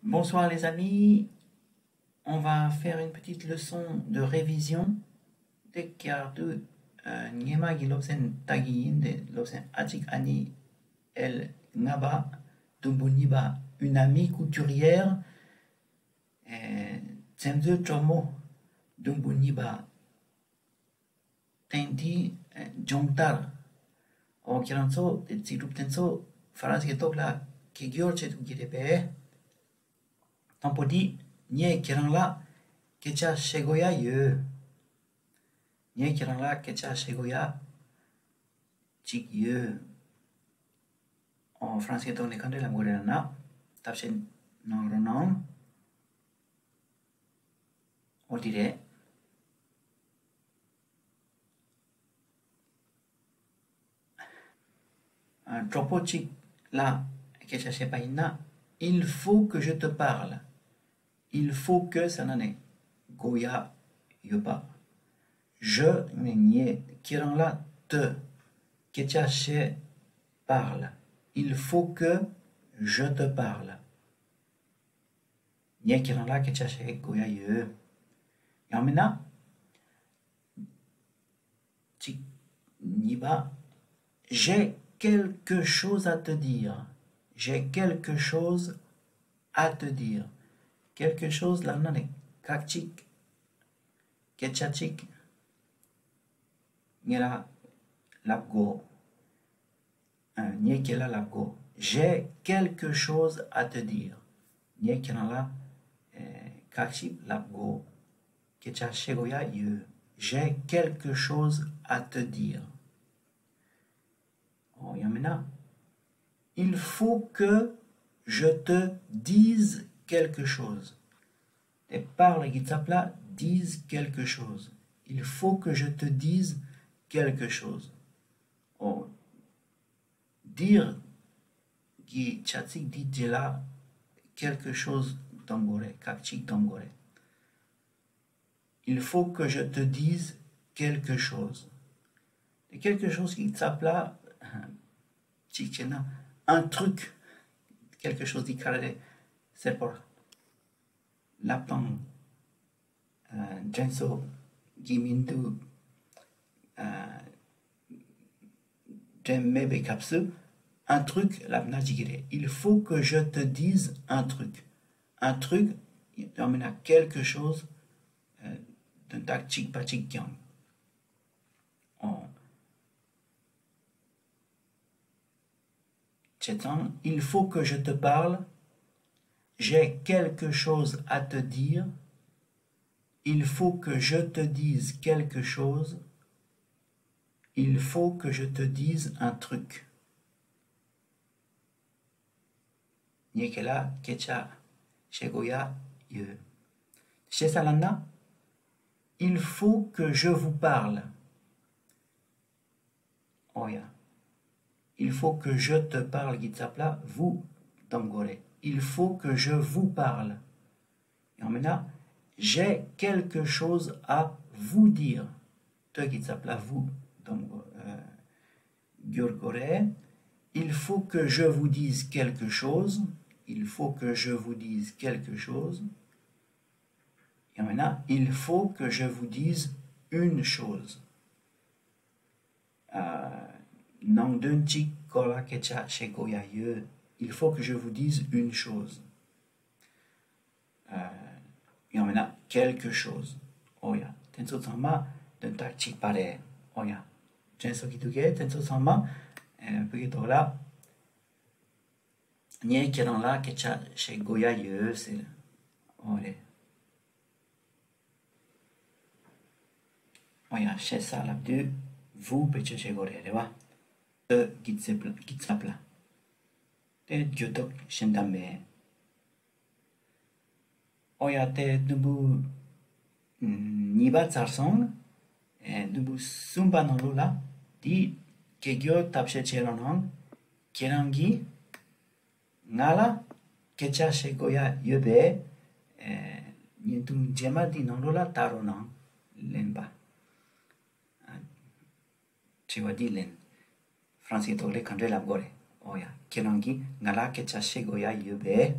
Bonsoir les amis, on va faire une petite leçon de révision de Kiardu Nyema Gilobsen Tagiin de Lobsen Achik Ani El Naba Dumbuniba, une amie couturière, Tsemzu Chomo Dumbuniba Tendi Jongtar, o Kiranso, Tsirup Faras Getokla, Kigior Chetukirepe. Tampodi, nye kirangla kecha shegoya ye. Nye kirangla kecha shegoya chik ye. En français, on est quand la morena, tapchen non, on dirait. Un propos chik là, kecha shepaina, il faut que je te parle. Il faut que ça n'en est. Goya yopa. Je nye kirangla te kecha she parle. Il faut que je te parle. Nye kirangla kecha she goya ye. Yamena chik niba. J'ai quelque chose à te dire. J'ai quelque chose à te dire. Quelque chose là non est kakchik ketchachik nyela lapgo nyekela lapgo. J'ai quelque chose à te dire. Nyekela la kakchik lapgo ketchachegoya ye. J'ai quelque chose à te dire. Oh yamena. Il faut que je te dise quelque chose. Les parles qui t'appellent disent quelque chose. Il faut que je te dise quelque chose. Oh, dire qui tchatsik dit là quelque chose d'angoré, kakchik d'angoré. Il faut que je te dise quelque chose. Et quelque chose qui t'appelle un truc, quelque chose qui carré, c'est pour lapang jenso gimindu jemmebe kapsu, un truc lapna jigire. Il faut que je te dise un truc. Un truc, il emmène à quelque chose d'un tactique pachik yang. Il faut que je te parle. J'ai quelque chose à te dire. Il faut que je te dise quelque chose. Il faut que je te dise un truc. Niekela kecha shegoya ye. Chez Salana, il faut que je vous parle. Oya. Il faut que je te parle, Gitsapla, vous, Dangore. Il faut que je vous parle. Et maintenant, j'ai quelque chose à vous dire. Te Gitsapla, vous, Gyurgore. Il faut que je vous dise quelque chose. Il faut que je vous dise quelque chose. Et maintenant, il faut que je vous dise une chose. Il faut que je vous dise une chose. Il y en a quelque chose. Oya. Tenso sama d'un tactique pareil. Oya. Tenso kituke, tenso sama. Begitu là. Nye qui là, kecha chez Goya ye, c'est. Olé. Oya, chez ça l'abdu. Vous, peche chez Goya, de va. Gitsapla. Te Gyotok Shendame. Oya te nubu niba tsarsong, nubu sumba nolola, di kegyo tapshe cheronong, kerangi, ngala, kecha shegoya yube, nyentum jema di nolola taronong, lenba. Chewa di len. Francis tole kandre labgore. Oya, kerangi, ngala kecha shegoya yube.